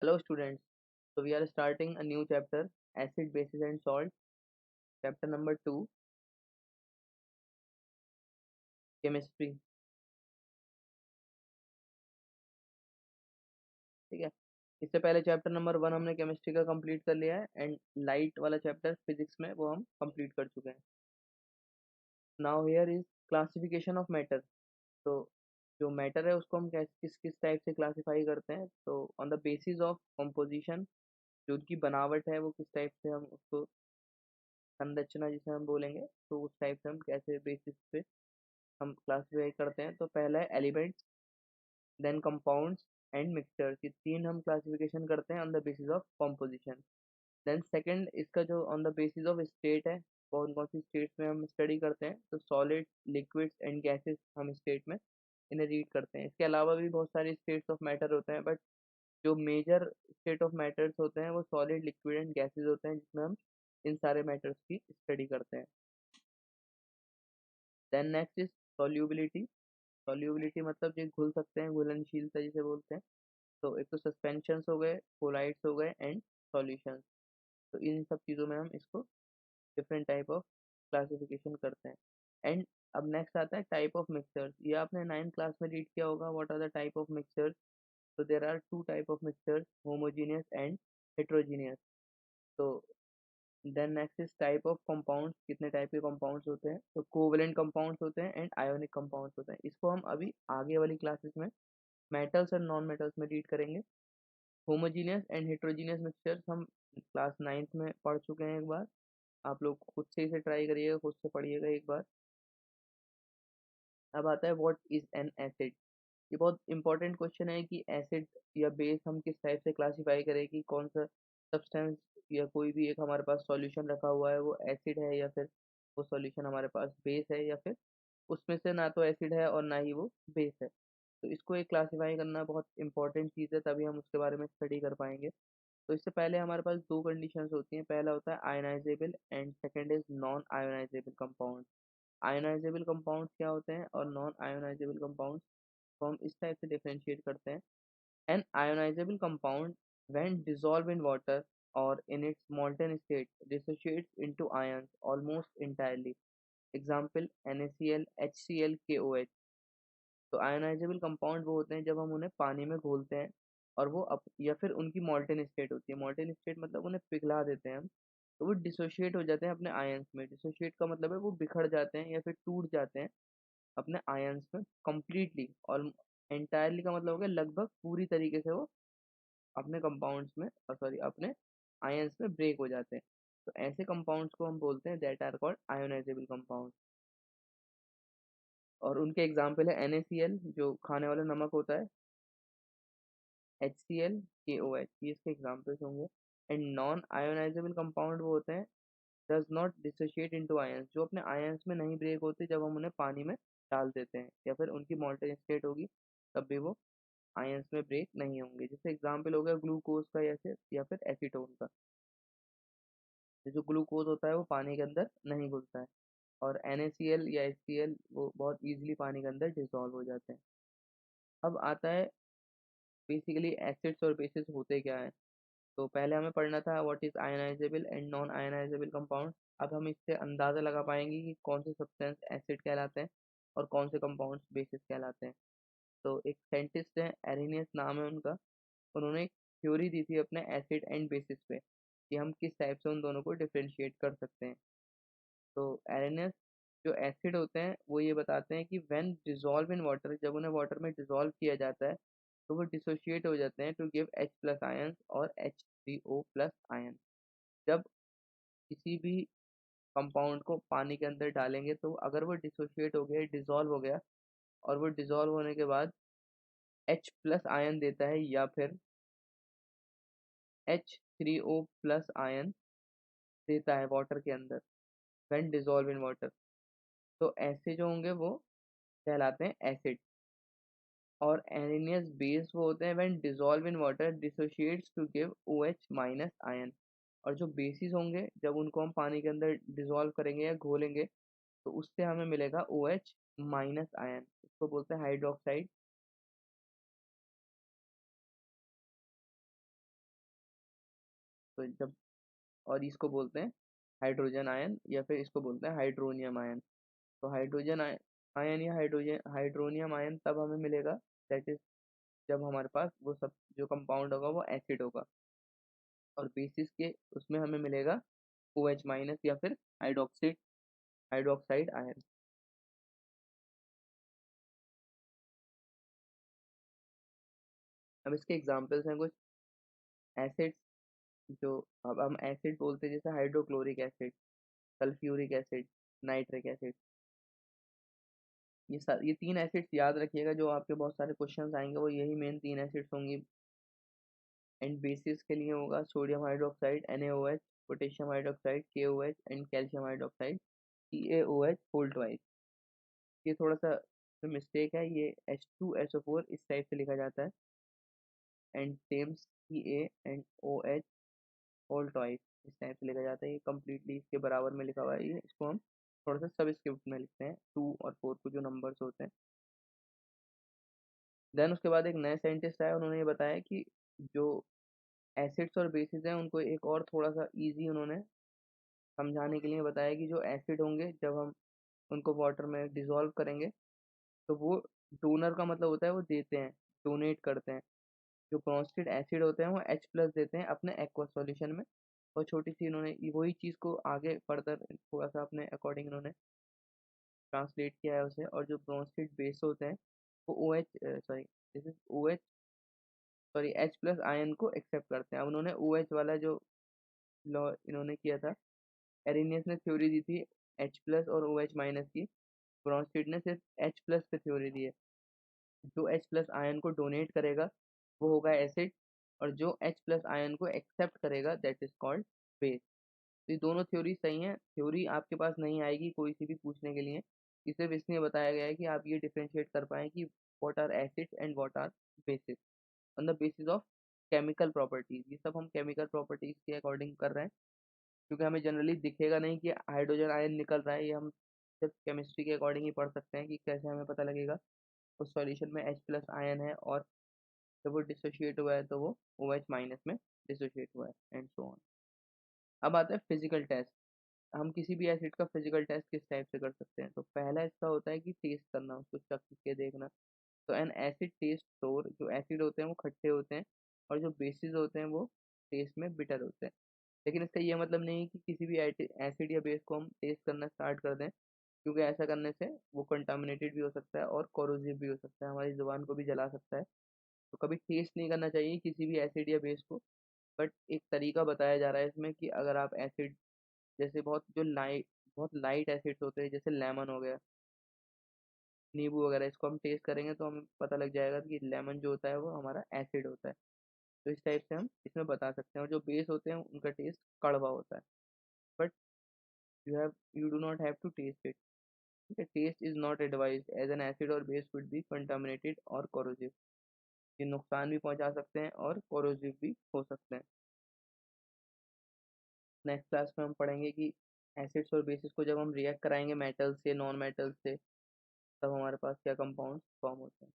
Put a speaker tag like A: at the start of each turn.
A: Hello students. So we are starting a new chapter, acid, bases and salt. Chapter number 2, chemistry. ठीक है। इससे पहले chapter number 1 हमने chemistry का complete कर लिया है एंड लाइट वाला चैप्टर फिजिक्स में वो हम कंप्लीट कर चुके हैं। Now here is classification of matter. तो जो मैटर है उसको हम किस किस टाइप से क्लासीफाई करते हैं, तो on the basis of composition, जो उनकी बनावट है वो किस टाइप से हम उसको, संरचना जिसे हम बोलेंगे, तो उस टाइप से हम कैसे बेसिस पे हम क्लासीफाई करते हैं। तो पहला है elements, then compounds and mixtures. ये तीन हम क्लासिफिकेशन करते हैं on the basis of composition. Then second इसका जो on the basis of state है, कौन कौन सी स्टेट्स में हम स्टडी करते हैं, तो सॉलिड, लिक्विड्स एंड गैसेस हम स्टेट में इन्हें रीड करते हैं। इसके अलावा भी बहुत सारे स्टेट्स ऑफ मैटर होते हैं, बट जो मेजर स्टेट ऑफ मैटर्स होते हैं वो सॉलिड, लिक्विड एंड गैसेस होते हैं, जिसमें हम इन सारे मैटर्स की स्टडी करते हैं। Then next is solubility. Solubility मतलब जो घुल सकते हैं, घुलनशीलता जिसे बोलते हैं। तो एक तो सस्पेंशंस हो गए, कोलाइड्स हो गए एंड सॉल्यूशंस। तो इन सब चीज़ों में हम इसको डिफरेंट टाइप ऑफ क्लासिफिकेशन करते हैं। एंड अब नेक्स्ट आता है टाइप ऑफ मिक्सचर्स। ये आपने 9th क्लास में रीड किया होगा, what are the type of mixtures. तो there are two type of mixtures, homogeneous and heterogeneous. तो then next is type of compounds. कितने टाइप के कंपाउंड्स होते हैं, तो कोवेलेंट कंपाउंड्स होते हैं एंड आयोनिक कंपाउंड्स होते हैं। इसको हम अभी आगे वाली क्लासेस में मेटल्स और नॉन मेटल्स में रीड करेंगे। होमोजीनियस एंड हेट्रोजीनियस मिक्सचर्स हम क्लास 9th में पढ़ चुके हैं एक बार। आप लोग खुद से इसे ट्राई करिएगा, खुद से पढ़िएगा एक बार। अब आता है व्हाट इज एन एसिड। ये बहुत इंपॉर्टेंट क्वेश्चन है कि एसिड या बेस हम किस टाइप से क्लासीफाई करें, कि कौन सा सब्सटेंस या कोई भी एक हमारे पास सॉल्यूशन रखा हुआ है वो एसिड है, या फिर वो सॉल्यूशन हमारे पास बेस है, या फिर उसमें से ना तो एसिड है और ना ही वो बेस है। तो इसको एक क्लासीफाई करना बहुत इंपॉर्टेंट चीज़ है, तभी हम उसके बारे में स्टडी कर पाएंगे। तो इससे पहले हमारे पास दो कंडीशंस होती हैं। पहला होता है ionisable and second is non ionisable compound. Ionisable compound क्या होते हैं और नॉन आयोनाइजेबल कंपाउंड को हम इस टाइप से डिफरेंशिएट करते हैं। An ionisable compound when dissolve in water और in its molten state dissociates into ions almost entirely. Example NaCl, HCl, KOH। तो आयोनाइजेबल कंपाउंड वो होते हैं जब हम उन्हें पानी में घोलते हैं और वो या फिर उनकी मॉल्टेन स्टेट होती है। मॉल्टेन स्टेट मतलब उन्हें पिघला देते हैं हम, तो वो डिसोशिएट हो जाते हैं अपने आयंस में। डिसोशिएट का मतलब है वो बिखर जाते हैं या फिर टूट जाते हैं अपने आयंस में कंप्लीटली। और एंटायरली का मतलब हो गया लगभग पूरी तरीके से वो अपने कंपाउंड्स में, सॉरी, अपने आयंस में ब्रेक हो जाते हैं। तो ऐसे कंपाउंड्स को हम बोलते हैं that are called ionisable compound. और उनके एग्जाम्पल है NaCl जो खाने वाला नमक होता है, HCl, KOH, ये इसके एग्जाम्पल्स होंगे। एंड नॉन आयोनाइजेबल कंपाउंड वो होते हैं does not dissociate into ions, जो अपने आयंस में नहीं ब्रेक होते जब हम उन्हें पानी में डाल देते हैं, या फिर उनकी मॉल्टेन स्टेट होगी तब भी वो आयंस में ब्रेक नहीं होंगे। जैसे एग्जाम्पल हो गया ग्लूकोज का या फिर एसीटोन का। जो ग्लूकोज होता है वो पानी के अंदर नहीं घुलता है, और NaCl या HCl वो बहुत इजीली पानी के अंदर डिसॉल्व हो जाते हैं। अब आता है बेसिकली एसिड्स और बेसिस होते क्या है। तो पहले हमें पढ़ना था what is ionisable and non ionisable compound. अब हम इससे अंदाज़ा लगा पाएंगे कि कौन से सब्सटेंस एसिड कहलाते हैं और कौन से कंपाउंड्स बेसिस कहलाते हैं। तो एक साइंटिस्ट है, एरिनियस नाम है उनका। उन्होंने एक थ्योरी दी थी अपने एसिड एंड बेसिस पे, कि हम किस टाइप से उन दोनों को डिफरेंशिएट कर सकते हैं। तो एरेनियस जो एसिड होते हैं वो ये बताते हैं कि व्हेन डिसॉल्व इन वाटर, जब उन्हें वाटर में डिसॉल्व किया जाता है तो वो डिसोशिएट हो जाते हैं to give H plus ion और H3O प्लस आयन। जब किसी भी कंपाउंड को पानी के अंदर डालेंगे तो अगर वो डिसोशिएट हो गया, डिसॉल्व हो गया, और वो डिसॉल्व होने के बाद H प्लस आयन देता है या फिर H3O प्लस आयन देता है वाटर के अंदर, व्हेन डिसॉल्व इन वाटर, तो ऐसे जो होंगे वो कहलाते हैं एसिड। और एरेनियस बेस वो होते हैं when dissolve in water dissociates to give OH minus ion. और जो बेसिस होंगे जब उनको हम पानी के अंदर डिसॉल्व करेंगे या घोलेंगे तो उससे हमें मिलेगा OH माइनस आयन, इसको बोलते हैं हाइड्रोक्साइड। तो जब और इसको बोलते हैं हाइड्रोजन आयन या फिर इसको बोलते हैं हाइड्रोनियम आयन। तो हाइड्रोजन आयन या हाइड्रोजन हाइड्रोनियम आयन तब हमें मिलेगा, दैट इज जब हमारे पास वो सब जो कंपाउंड होगा वो एसिड होगा, और बेसिस के उसमें हमें मिलेगा OH माइनस या फिर हाइड्रोक्साइड आयन। अब इसके एग्जांपल्स हैं कुछ एसिड्स, जो अब हम एसिड बोलते हैं, जैसे hydrochloric acid, sulphuric acid, nitric acid. ये तीन एसिड्स याद रखिएगा, जो आपके बहुत सारे क्वेश्चंस आएंगे वो यही मेन तीन एसिड्स होंगी। एंड बेसिस के लिए होगा sodium hydroxide NaOH, potassium hydroxide KOH and calcium hydroxide CaOH whole twice. ये थोड़ा सा मिस्टेक है, ये H2SO4 इस टाइप से लिखा जाता है, and same Ca and OH whole twice इस टाइप से लिखा जाता है। ये कम्प्लीटली इसके बराबर में लिखा हुआ है, ये इसको हम थोड़ा सा सब स्क्रिप्ट में लिखते हैं, 2 और 4 को जो नंबर्स होते हैं। देन उसके बाद एक नए साइंटिस्ट आए, उन्होंने ये बताया कि जो एसिड्स और बेसिस हैं उनको एक और थोड़ा सा इजी उन्होंने समझाने के लिए बताया कि जो एसिड होंगे जब हम उनको वाटर में डिसॉल्व करेंगे तो वो डोनर का मतलब होता है वो देते हैं, डोनेट करते हैं। जो ब्रोंस्टेड एसिड होते हैं वो H+ देते हैं अपने एक्वा सॉल्यूशन में। और छोटी सी इन्होंने वही चीज़ को आगे फर्दर थोड़ा सा अपने अकॉर्डिंग इन्होंने ट्रांसलेट किया है उसे। और जो ब्रोंस्टेड बेस होते हैं वो OH सॉरी H+ आयन को एक्सेप्ट करते हैं। अब उन्होंने OH वाला जो लॉ इन्होंने किया था, एरिनियस ने थ्योरी दी थी H+ और OH माइनस की, ब्रोंस्टेड ने सिर्फ H+ पे थ्योरी दी है। जो H+ आयन को डोनेट करेगा वो होगा एसिड, और जो H+ आयन को एक्सेप्ट करेगा दैट इज कॉल्ड बेस। तो ये दोनों थ्योरी सही हैं। थ्योरी आपके पास नहीं आएगी कोई सी भी पूछने के लिए, ये सिर्फ इसलिए बताया गया है कि आप ये डिफरेंशिएट कर पाएँ कि what are acids and what are bases on the basis of chemical properties. ये सब हम केमिकल प्रॉपर्टीज के अकॉर्डिंग कर रहे हैं, क्योंकि हमें जनरली दिखेगा नहीं कि हाइड्रोजन आयन निकल रहा है, ये हम सिर्फ केमिस्ट्री के अकॉर्डिंग ही पढ़ सकते हैं कि कैसे हमें पता लगेगा उस सॉल्यूशन में H+ आयन है, और जब वो डिसोशिएट हुआ है तो वो OH माइनस में डिसोशिएट हुआ है, एंड सो ऑन। अब आता है फिजिकल टेस्ट। हम किसी भी एसिड का फिजिकल टेस्ट किस टाइप से कर सकते हैं? तो पहला इसका होता है कि टेस्ट करना, उसको चख के देखना। तो एन एसिड टेस्ट सोर, जो एसिड होते हैं वो खट्टे होते हैं, और जो बेसिस होते हैं वो टेस्ट में बिटर होते हैं। लेकिन इसका ये मतलब नहीं है कि किसी भी एसिड या बेस को हम टेस्ट करना स्टार्ट कर दें, क्योंकि ऐसा करने से वो कंटामिनेटेड भी हो सकता है और कोरोसिव भी हो सकता है, हमारी जुबान को भी जला सकता है। तो कभी टेस्ट नहीं करना चाहिए किसी भी एसिड या बेस को। बट एक तरीका बताया जा रहा है इसमें कि अगर आप एसिड जैसे बहुत लाइट एसिड्स होते हैं, जैसे लेमन हो गया, नींबू वगैरह, इसको हम टेस्ट करेंगे तो हमें पता लग जाएगा कि लेमन जो होता है वो हमारा एसिड होता है। तो इस टाइप से हम इसमें बता सकते हैं। और जो बेस होते हैं उनका टेस्ट कड़वा होता है, but you do not have to taste it. ठीक है, taste is not advised as an acid और बेस कुड बी कंटामिनेटेड और कोरोसिव। ये नुकसान भी पहुंचा सकते हैं और कोरोसिव भी हो सकते हैं। नेक्स्ट क्लास में हम पढ़ेंगे कि एसिड्स और बेसिस को जब हम रिएक्ट कराएंगे मेटल से, नॉन मेटल से, तब हमारे पास क्या कंपाउंड फॉर्म होते हैं।